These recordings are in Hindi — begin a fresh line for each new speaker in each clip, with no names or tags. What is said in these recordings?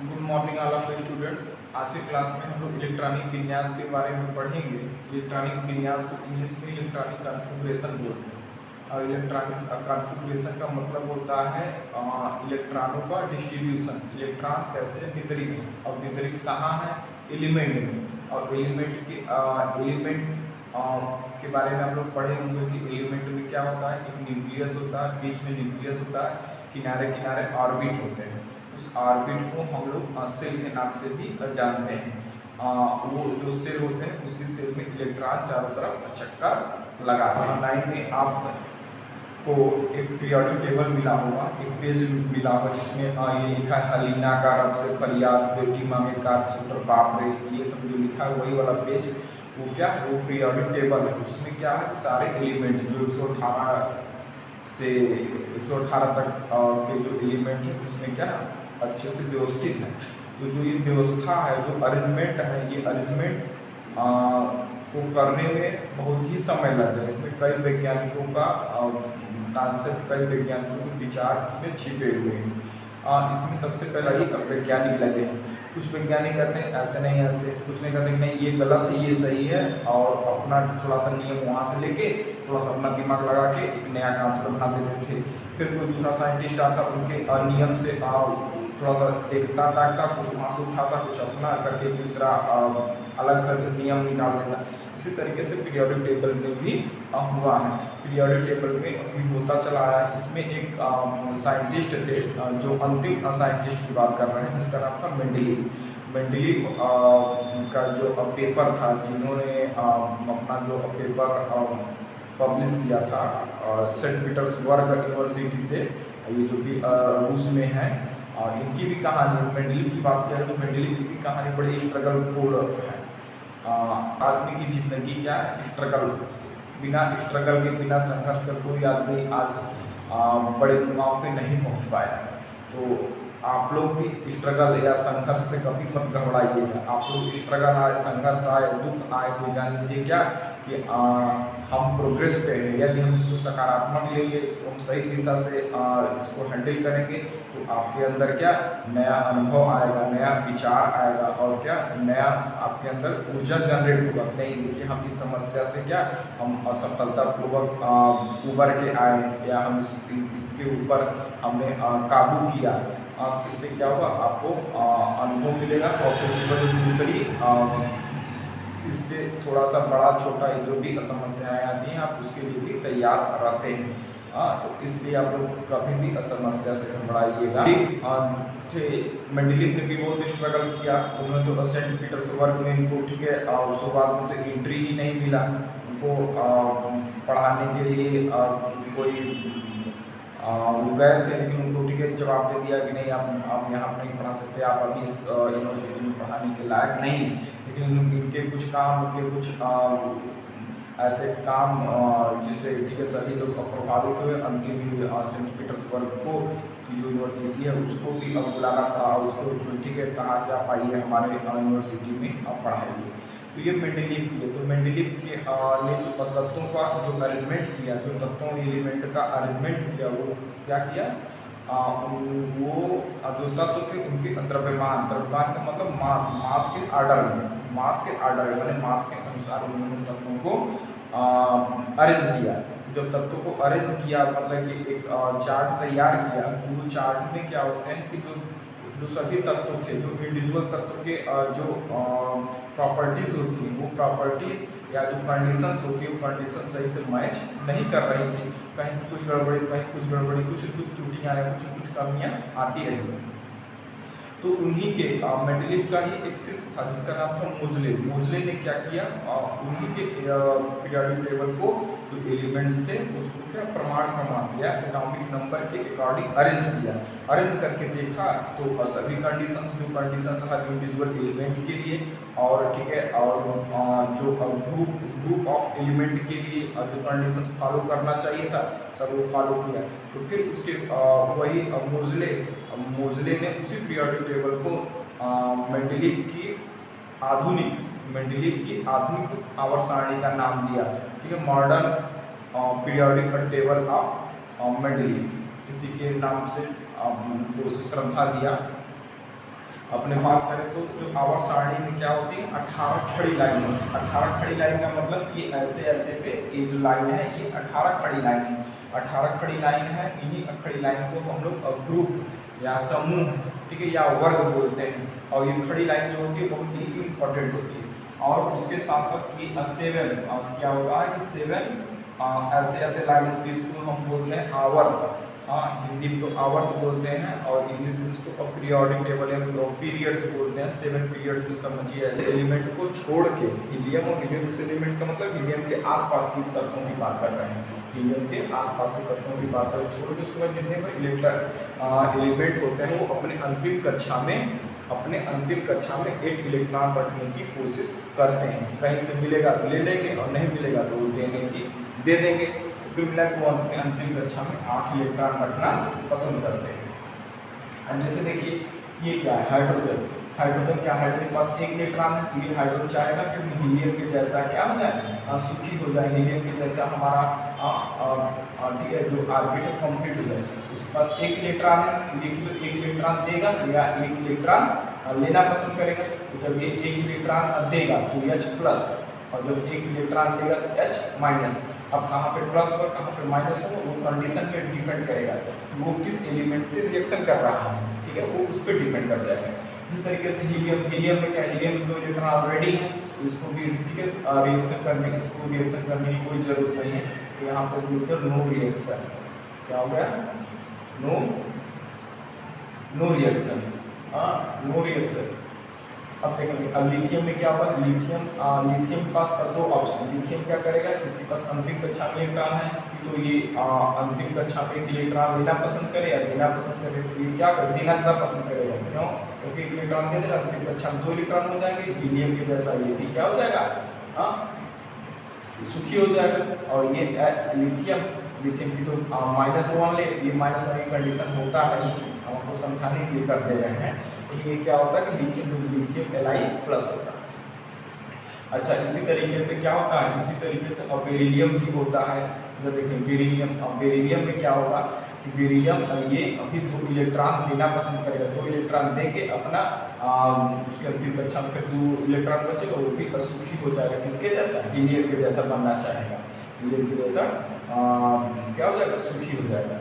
Good morning all of students. आज की क्लास में हम लोग इलेक्ट्रॉनिक विन्यास के बारे में पढ़ेंगे। इलेक्ट्रॉनिक विन्यास को इंग्लिश में इलेक्ट्रॉनिक कॉन्फ़िगरेशन बोलते हैं और इलेक्ट्रॉनिक कॉन्फ़िगरेशन का मतलब होता है इलेक्ट्रॉनों का डिस्ट्रीब्यूशन। इलेक्ट्रॉन कैसे वितरित है और वितरित कहाँ है, एलिमेंट में। और एलिमेंट के बारे में हम लोग पढ़े होंगे कि एलिमेंट में क्या होता है, एक न्यूक्लियस होता है, बीच में न्यूक्लियस होता है, किनारे किनारे ऑर्बिट होते हैं। उस ऑर्बिट को हम लोग सेल के नाम से भी जानते हैं। वो जो सेल होते हैं उसी सेल में इलेक्ट्रॉन चारों तरफ चक्कर लगाते हैं। लाइन में आपको एक पीरियोडिक टेबल मिला होगा, एक पेज मिला होगा जिसमें ये लिखा है हलीना का रब से फरियाद, बेटी मांगे कार सूत्र बाप रे, ये सब जो लिखा है वही वाला पेज। वो क्या, वो पीरियोडिक टेबल है। उसमें क्या है, सारे एलिमेंट जो 118 से 118 तक के जो एलिमेंट है उसमें क्या अच्छे से व्यवस्थित है। तो जो ये व्यवस्था है, जो अरेंजमेंट है, ये अरेंजमेंट को करने में बहुत ही समय लगता है। इसमें कई वैज्ञानिकों का कॉन्सेप्ट, कई वैज्ञानिकों के विचार इसमें छिपे हुए हैं। इसमें सबसे पहले ही वैज्ञानिक लगे हैं। कुछ वैज्ञानिक कहते हैं ऐसे नहीं ऐसे, कुछ नहीं कहते कि नहीं ये गलत है ये सही है, और अपना थोड़ा सा नियम वहाँ से लेके थोड़ा सा अपना दिमाग लगा के एक नया कांसेप्ट बना देते थे। फिर कोई दूसरा साइंटिस्ट आता, उनके नियम से थोड़ा सा देखता ताकता, कुछ वहाँ से उठाता, कुछ अपना करके तीसरा अलग सा नियम निकाल देता। इसी तरीके से पीरियोडिक टेबल में भी हुआ है। पीरियोडिक टेबल में अभी होता चला आया। इसमें एक साइंटिस्ट थे, जो अंतिम साइंटिस्ट की बात कर रहे हैं, जिसका नाम था मेंडलीव। मेंडलीव का जो पेपर था, जिन्होंने अपना जो पेपर पब्लिश किया था सेंट पीटर्सबर्ग यूनिवर्सिटी से, ये जो कि रूस में है। और इनकी भी कहानी, मेंडलीव की बात करें तो मेंडलीव की भी कहानी बड़ी स्ट्रगलफुल है। आदमी की जिंदगी क्या है, स्ट्रगल। बिना स्ट्रगल के, बिना संघर्ष के कोई आदमी आज बड़े मुकाम पे नहीं पहुंच पाया है। तो आप लोग भी स्ट्रगल या संघर्ष से कभी मत घबराइएगा। आप लोग स्ट्रगल आए, संघर्ष आए, दुख आए तो जान लीजिए क्या कि हम प्रोग्रेस पे हैं। यदि हम इसको सकारात्मक लेंगे, इसको हम सही दिशा से इसको हैंडल करेंगे तो आपके अंदर क्या नया अनुभव आएगा, नया विचार आएगा, और क्या नया आपके अंदर ऊर्जा जनरेट होगा। नहीं देखिए, हम इस समस्या से क्या हम असफलतापूर्वक उबर के आए, या हम इसके ऊपर हमने काबू किया। इससे क्या होगा, आपको अनुभव मिलेगा। और फिर दूसरी इससे थोड़ा सा बड़ा छोटा जो भी समस्याएं आती हैं, आप उसके लिए भी तैयार रहते हैं। तो इसलिए आप लोग कभी भी असमस्या से घबराइएगा। मेंडलीव ने भी बहुत स्ट्रगल किया। उन्होंने तो सेंट पीटर्सबर्ग में इनको, ठीक है, उसके बाद उनसे एंट्री ही नहीं मिला। उनको पढ़ाने के लिए कोई वो गए थे, लेकिन उनको ठीक है जवाब दे दिया कि नहीं, आप यहाँ नहीं पढ़ा सकते, आप अभी इस यूनिवर्सिटी में पढ़ाने के लायक नहीं। लेकिन इनके कुछ काम, उनके कुछ ऐसे काम जिससे ठीक है सभी लोग प्रभावित हुए। अंतिम सेंट पीटर्सबर्ग को की जो यूनिवर्सिटी है उसको भी अब बुलाना पड़ा, उसको ठीक है कहा कि आप आइए हमारे यूनिवर्सिटी में आप पढ़ाइए। तो ये मेंडलीव किए। तो मेंडलीव के ने जो तत्वों का जो अरेंजमेंट किया, जो तत्वों एलिमेंट का अरेंजमेंट किया, वो क्या किया, वो जो तत्व थे उनके द्रव्यमान, द्रव्यमान का मतलब मास के आर्डर में, मास के आर्डर में, मास के अनुसार उन्होंने तत्वों को अरेंज किया। जब तत्वों को अरेंज किया मतलब कि एक चार्ट तैयार किया, तो वो चार्ट में क्या होते हैं कि जो सभी तत्व थे, जो इंडिविजुअल तत्व के जो प्रॉपर्टीज़ होती हैं, वो प्रॉपर्टीज़ या जो कंडीशंस होती है, वो कंडीशन सही से मैच नहीं कर रही थी। कहीं कुछ गड़बड़ी, कहीं कुछ गड़बड़ी, कुछ त्रुटियाँ या कुछ कमियाँ आती रही। तो उन्हीं के मेंडलीव का ही एक शिष्य था जिसका नाम था मोज़ले। मोज़ले ने क्या किया, उन्हीं के पीरियोडिक टेबल को जो एलिमेंट्स थे उसको क्या प्रमाण क्रमांक दिया, एटॉमिक नंबर के अकॉर्डिंग अरेंज किया। अरेंज करके देखा तो सभी कंडीशंस, जो कंडीशंस हर इंडिविजुअल एलिमेंट के लिए, और ठीक है, और जो ग्रुप ऑफ एलिमेंट के लिए जो कंडीशंस फॉलो करना चाहिए था सब वो फॉलो किया। तो फिर उसके वही मोज़ले ने उसी पीरियोडिक टेबल को मेंडलीव की आधुनिक आवर्त सारणी का नाम दिया। ठीक है, modern periodic table of Mendeleev, इसी के नाम से उनको श्रद्धा दिया। अपने बात करें तो जो आवर्त सारणी में क्या होती है, 18 खड़ी लाइन होती है। 18 खड़ी लाइन का मतलब ये ऐसे ऐसे पे ये जो लाइन है ये 18 खड़ी लाइन है। 18 खड़ी लाइन है, इन्हीं खड़ी लाइन को हम लोग ग्रुप या समूह, ठीक है, या वर्ग बोलते हैं। और ये खड़ी लाइन जो होती है बहुत ही इंपॉर्टेंट होती है। और उसके साथ साथ ये 7 क्या होता है कि 7 ऐसे ऐसे लाइन होती है, इसको हम बोलते हैं आवर्त। हिंदी में तो आवर्त बोलते हैं और इंग्लिश में इसको पीरियोडिक टेबल या पीरियड्स बोलते हैं। 7 पीरियड्स से समझिए ऐसे एलिमेंट को छोड़ के, हीलियम और हीलियम एलिमेंट का मतलब हीलियम के आसपास की तत्वों की बात कर रहे हैं, हीलियम के आसपास के तत्वों की बात कर छोड़ के उसके बाद जितने भी एलिमेंट होते हैं वो अपने अंतिम कक्षा में 8 इलेक्ट्रॉन रखने की कोशिश करते हैं। कहीं से मिलेगा तो ले लेंगे और नहीं मिलेगा तो वो दे देंगे। फिर मिला को अपने अंतिम कक्षा में 8 इलेक्ट्रॉन रखना पसंद करते हैं। अब जैसे देखिए ये क्या है, हाइड्रोजन। हाइड्रोजन क्या, हाइड्रोजन के पास 1 इलेक्ट्रॉन है, ये हाइड्रोजन चाहेगा कि हीलियम के जैसा क्या हो जाए, सुखी हो जाए, हीलियम के जैसा हमारा ठीक है जो ऑर्बिटल कंप्लीट हो जाए। उसके पास 1 इलेक्ट्रॉन है, देखिए तो 1 इलेक्ट्रॉन देगा या 1 इलेक्ट्रॉन लेना पसंद करेगा। तो जब ये 1 इलेक्ट्रॉन देगा तो H+, और जब 1 इलेक्ट्रॉन देगा तो H-। अब कहाँ पे प्लस होगा कहाँ पे माइनस होगा वो कंडीशन पे डिपेंड करेगा, वो किस एलिमेंट से रिएक्शन कर रहा है, ठीक है, वो उस पर डिपेंड कर जाएगा। इसी तरीके से हीलियम में क्या, हीलियम में 2 इलेक्ट्रॉन ऑलरेडी है, तो इसको भी ठीक है रिएक्शन करने की कोई जरूरत नहीं है। तो यहाँ पर नो रिएक्शन, क्या हो गया, नो रिएक्शन। अब देखेंगे अब लिथियम में क्या होगा, लिथियम के पास 2 ऑप्शन। लिथियम क्या करेगा, इसके पास अंतिम कक्षा में इलेक्ट्रॉन है तो ये अंतिम कक्षा में इलेक्ट्रॉन लेना पसंद करे या देना पसंद करे, तो ये क्या करे, देना पसंद करेगा। क्यों, क्योंकि इलेक्ट्रॉन दे देगा, अंतिम कक्षा में 2 इलेक्ट्रॉन हो जाएंगे, हीलियम के जैसा ये भी क्या हो जाएगा, सुखी हो जाएगा। और ये लिथियम की तो -1 ले, ये -1 की कंडीशन होता है, हमको समझाने के लिए कर दे रहे हैं। ये क्या होता है कि लिथियम Li+ होता है। अच्छा, इसी तरीके से क्या होता है, इसी तरीके से बेरिलियम भी होता है। जब देखें बेरिलियम में क्या होगा कि बेरिलियम ये अभी 2 इलेक्ट्रॉन देना पसंद करेगा, 2 इलेक्ट्रॉन दे के अपना उसके अंतिम कक्षा में 2 इलेक्ट्रॉन बचेगा, वो भी असुखी हो जाएगा, किसके जैसा, हीलियम के जैसा बनना चाहेगा, हीलियम के जैसा क्या हो जाएगा, सुखी हो जाएगा।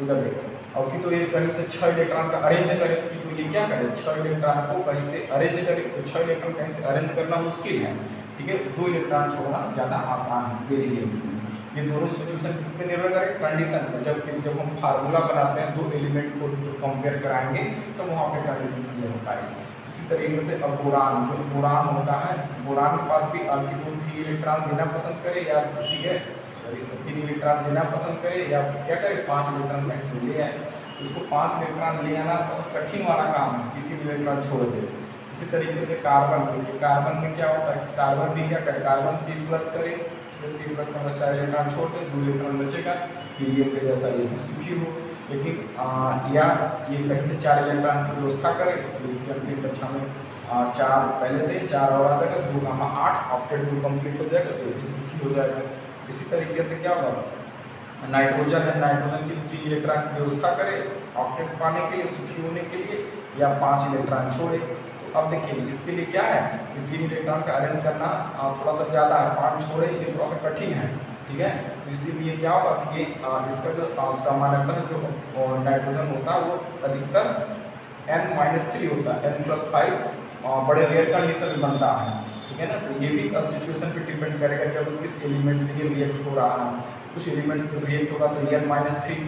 उधर देखो और कि तो ये कहीं से 6 इलेक्ट्रॉन का अरेंज करे, तो ये क्या करे, 6 इलेक्ट्रॉन को कहीं से अरेंज करे, तो 6 इलेक्ट्रॉन कहीं से अरेंज करना मुश्किल है, ठीक है, 2 इलेक्ट्रॉन छोड़ना ज़्यादा आसान है बेरिलियम। ये दोनों सिचुएशन किस पे निर्भर करें, कंडीशन पर। जब हम फार्मूला बनाते हैं 2 एलिमेंट को कंपेयर कराएंगे तो वहाँ पे कंडीशन क्लियर होता है। इसी तरीके से अब बोरान, जो बोरान होता है, बोरान के पास भी 3 इलेक्ट्रॉन देना पसंद करे या ठीक है 3 इलेक्ट्रॉन देना पसंद करे या क्या करे 5 इलेक्ट्रॉन मैक्सिमम ले आए। उसको 5 इलेक्ट्रॉन ले आना बहुत कठिन वाला काम है, 3 इलेक्ट्रॉन छोड़ दे। इसी तरीके से कार्बन में क्या होता है, कार्बन भी क्या करे, कार्बन C+ करे, तो C+ का 4 इलेक्ट्रॉन छोड़ दे, 2 इलेक्ट्रॉन बचेगा, हीलियम के जैसा ये भी सुखी हो। लेकिन या ये कहीं से 4 इलेक्ट्रॉन की व्यवस्था करे तो इसके अंतिम कक्षा में 4 पहले से 4 और आ जाएगा, 2 8 ऑक्टेट 2 कंप्लीट हो जाएगा, तो ये भी सुखी हो जाएगा। इसी तरीके से क्या होगा, नाइट्रोजन है, नाइट्रोजन की 3 इलेक्ट्रॉन की व्यवस्था करे ऑक्टेट पाने के लिए, सुखी होने के लिए, या 5 इलेक्ट्रॉन छोड़े। तो अब देखिए इसके लिए क्या है, 3 इलेक्ट्रॉन का अरेंज करना थोड़ा सा ज़्यादा है, 5 छोड़े ये थोड़ा सा कठिन है, ठीक है। तो इसीलिए क्या होगा कि ये इसका जो सामान्यतः जो नाइट्रोजन होता है वो अधिकतर N-3 होता है, N+5 बड़े रेयर कंडीशन में बनता है, ठीक है ना। तो ये भी सिचुएशन पे डिपेंड करेगा जब किस एलिमेंट से ये रिएक्ट हो रहा है। कुछ एलिमेंट से रिएक्ट होगा तो N-3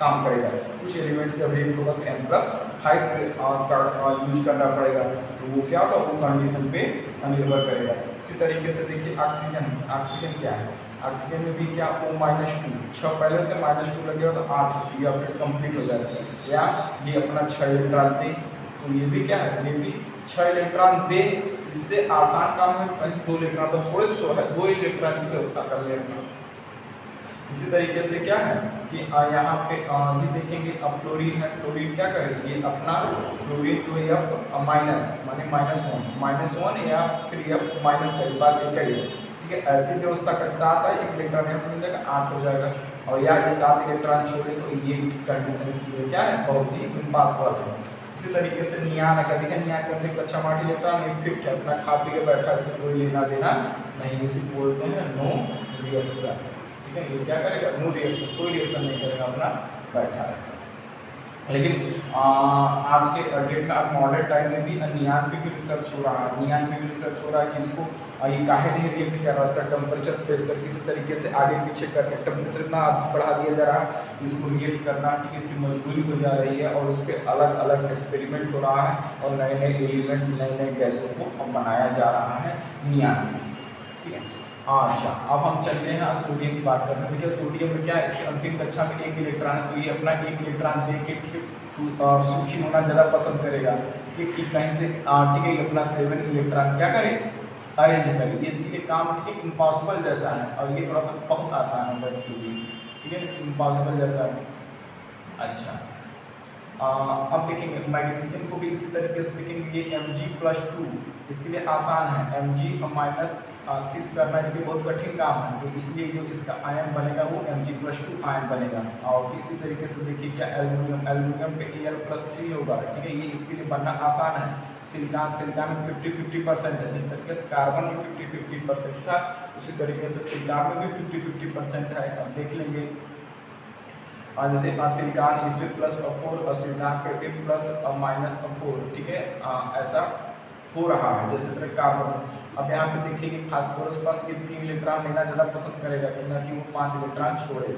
काम करेगा, कुछ एलिमेंट से रिएक्ट होगा तो N+5 यूज करना पड़ेगा। तो वो क्या होगा, वो कंडीशन पे निर्भर करेगा। इसी तरीके से देखिए ऑक्सीजन क्या है, ऑक्सीजन में भी क्या O-2, 6 पहले से -2 लगेगा तो 8 ये अपडेट कंप्लीट हो जाएगा। या ये अपना 6 इलेक्ट्रॉन दे, तो ये भी क्या है, ये भी 6 इलेक्ट्रॉन दे, इससे आसान काम है, 2 इलेक्ट्रॉन तो थोड़े से है, 2 इलेक्ट्रॉन की व्यवस्था कर लेना। इसी तरीके से क्या है कि यहाँ पे ये देखेंगे अब क्लोरीन है, क्लोरीन क्या करेगी, ये अपना क्लोरीन जो है अब माइनस माने -1 या फिर अब माइनस का बात एक है, ठीक है। ऐसी व्यवस्था कर 7 है, 1 इलेक्ट्रॉन यहाँ से मिल जाएगा, 8 हो जाएगा। और या ये 7 इलेक्ट्रॉन छोड़े तो ये कंडीशन इसलिए क्या है, बहुत ही इम्पॉसिबल है। इसी तरीके से नियान का देखिए, नियान का अंतिम कक्षा में 8 इलेक्ट्रॉन एक फिट है, अपना खा पी के बैठा, इससे कोई लेना देना नहीं, इसी बोलते हैं नो रिएक्शन। ठीक है, ये क्या करेगा, नो रिएक्शन, कोई रिएक्शन नहीं करेगा, अपना बैठा रहेगा। लेकिन आज के डेट में अब मॉडर्न टाइम में भी नियान पे भी रिसर्च हो रहा है, नियान पे भी रिसर्च हो रहा है कि इसको ये काहे नहीं रिएक्ट कर रहा है, इसका टेम्परेचर प्रेशर किसी तरीके से आगे पीछे करके टेम्परेचर इतना अधिक बढ़ा दिया जा रहा है, इसको रिएक्ट करना ठीक इसकी मजबूरी हो जा रही है, और उस पर अलग अलग एक्सपेरिमेंट हो रहा है, और नए नए एलिमेंट्स नए नए गैसों को बनाया जा रहा है नियान में। ठीक है, अच्छा अब हम चलते हैं सोडियम की बात करते हैं। देखिए सोडियम में क्या है, इसके अंतिम कक्षा में एक इलेक्ट्रॉन है, तो ये अपना एक इलेक्ट्रॉन दे के ठीक सूखी होना ज़्यादा पसंद करेगा, ठीक है, कहीं से ठीक है अपना 7 इलेक्ट्रॉन क्या करे, अरेंज करे। ये इसके लिए काम ठीक है इम्पॉसिबल जैसा है, और ये थोड़ा सा बहुत आसान है बस के लिए, ठीक है, इम्पॉसिबल जैसा है। अच्छा अब देखेंगे मैग्नीशियम को भी इसी तरीके से देखेंगे, ये Mg+2 इसके लिए आसान है, Mg-6 करना इसके बहुत कठिन काम है, तो इसलिए जो इसका आयन बनेगा वो Mg+2 आयन बनेगा। और इसी तरीके से देखिए क्या एल्यूमिनियम पे Al+3 होगा, ठीक है, ये इसके लिए बनना आसान है। सिलिकॉन में 50-50% है, जिस तरीके से कार्बन में 50-50% था, उसी तरीके से सिलिकॉन में भी 50-50% है। अब देख लेंगे जैसे सिलिकॉन इस पे +4 और सिलिकॉन पे भी ±4, ठीक है, ऐसा हो रहा है जैसे तरह कार्बन। अब यहाँ पे देखिए फास्फोरस पास ये 3 इलेक्ट्रॉन लेना ज़्यादा पसंद करेगा, ना कि वो 5 इलेक्ट्रॉन छोड़े,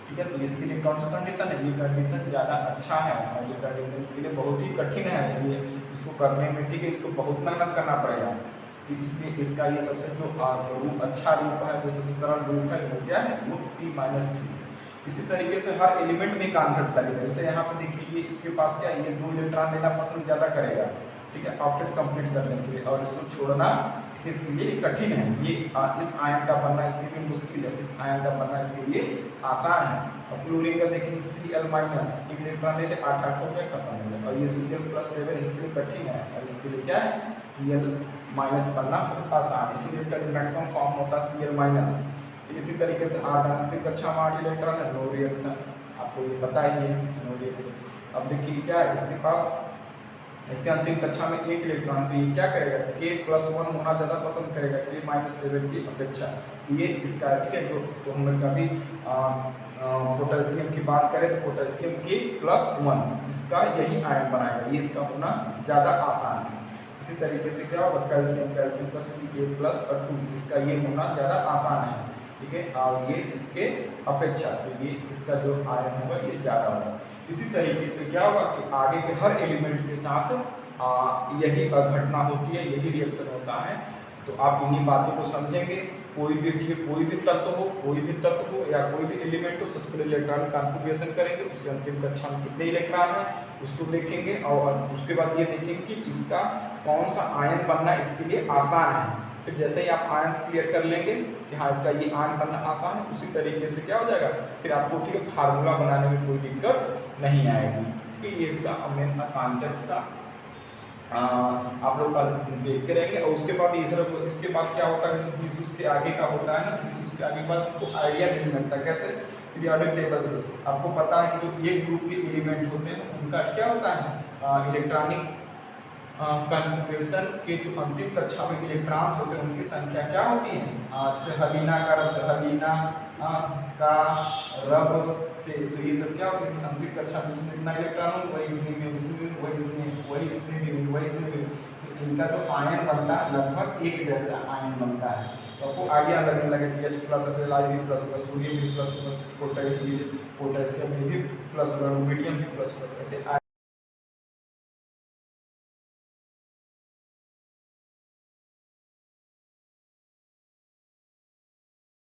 ठीक है, तो इसके लिए कौन सा कंडीशन है, ये कंडीशन ज़्यादा अच्छा है, और ये कंडीशन इसके लिए बहुत ही कठिन है, ये इसको करने में ठीक है इसको बहुत मेहनत करना पड़ेगा। इसलिए इसका ये सबसे जो रूप अच्छा रूप है, जो सबसे सरल रूप है वो क्या है, वो T-3। इसी तरीके से हर एलिमेंट में कॉन्सेप्ट लगेगा, जैसे यहाँ पे देखिए ये इसके पास क्या है, ये 2 इलेक्ट्रॉन लेना पसंद ज़्यादा करेगा, ठीक है, ऑक्टेट कंप्लीट करने के लिए, और इसको छोड़ना ठीक है इसके लिए कठिन है। ये इस आयन का बनना इसके लिए मुश्किल है, इस आयन का बनना इसके लिए आसान है। और क्लोरीन का देखेंगे Cl- एक इलेक्ट्रॉन लेते 8 हो गया, खत्म हो गया, और ये Cl+7 इसके लिए कठिन है, और इसके लिए क्या है Cl- बनना बहुत आसान है, इसलिए इसका जो मैक्सिमम फॉर्म होता है Cl-। इसी तरीके से अंतिम कक्षा में 8 इलेक्ट्रॉन है, नो रिएक्शन, आपको ये पता ही है, नो रिएक्शन। अब देखिए क्या है इसके पास, इसके अंतिम कक्षा में 1 इलेक्ट्रॉन, तो ये क्या करेगा, K+1 होना ज़्यादा पसंद करेगा K-7 की अपेक्षा। ये इसका ठीक है, जो हम लोग कभी पोटेशियम की बात करें तो पोटेशियम K+1 इसका यही आयन बनाएगा, ये इसका होना ज़्यादा आसान है। इसी तरीके से क्या होगा, कैल्शियम Ca+2 इसका ये होना ज़्यादा आसान है, ठीक है, और ये इसके अपेक्षा तो ये इसका जो आयन होगा ये ज़्यादा होगा। इसी तरीके से क्या होगा कि आगे के हर एलिमेंट के साथ यही घटना होती है, यही रिएक्शन होता है। तो आप इन्हीं बातों को समझेंगे, कोई भी ठीक है, कोई भी तत्व हो या कोई भी एलिमेंट हो, सबसे पहले इलेक्ट्रॉन कॉन्फ़िगरेशन करेंगे, उसके अंतिम कक्षा में कितने इलेक्ट्रॉन हैं उसको देखेंगे, और उसके बाद ये देखेंगे कि इसका कौन सा आयन बनना इसके लिए आसान है। फिर जैसे ही आप आयन क्लियर कर लेंगे कि हाँ इसका ये आयन बनना आसान है, उसी तरीके से क्या हो जाएगा, फिर आपको ठीक है फार्मूला बनाने में कोई दिक्कत नहीं आएगी। ठीक है, ये इसका मेन कॉन्सेप्ट था, आप लोग देखते रहेंगे। और उसके बाद इधर इसके बाद क्या होता है, थीसिस के आगे का होता है ना, थीसिस के आगे बाद तो आइडिया नहीं मिलता कैसे, पीरियोडिक टेबल से आपको पता है कि जो एक ग्रुप के एलिमेंट होते हैं उनका क्या होता है, इलेक्ट्रॉनिक कॉन्फ़िगरेशन के जो अंतिम कक्षा में इलेक्ट्रॉन्स होते हैं उनकी संख्या क्या होती है, जैसे हलीना का रब से, तो ये सब क्या होते हैं अंतिम कक्षा में जिसमें इतना इलेक्ट्रॉन हो वही में उसमें वही इसमें भी, तो इनका जो आयन बनता है लगभग एक जैसा आयन बनता है। तो आपको आइडिया लगने लगे कि H+ Al सोडियम भी प्लस, पोटेशियम भी प्लस, रुबिडियम भी प्लस, ऐसे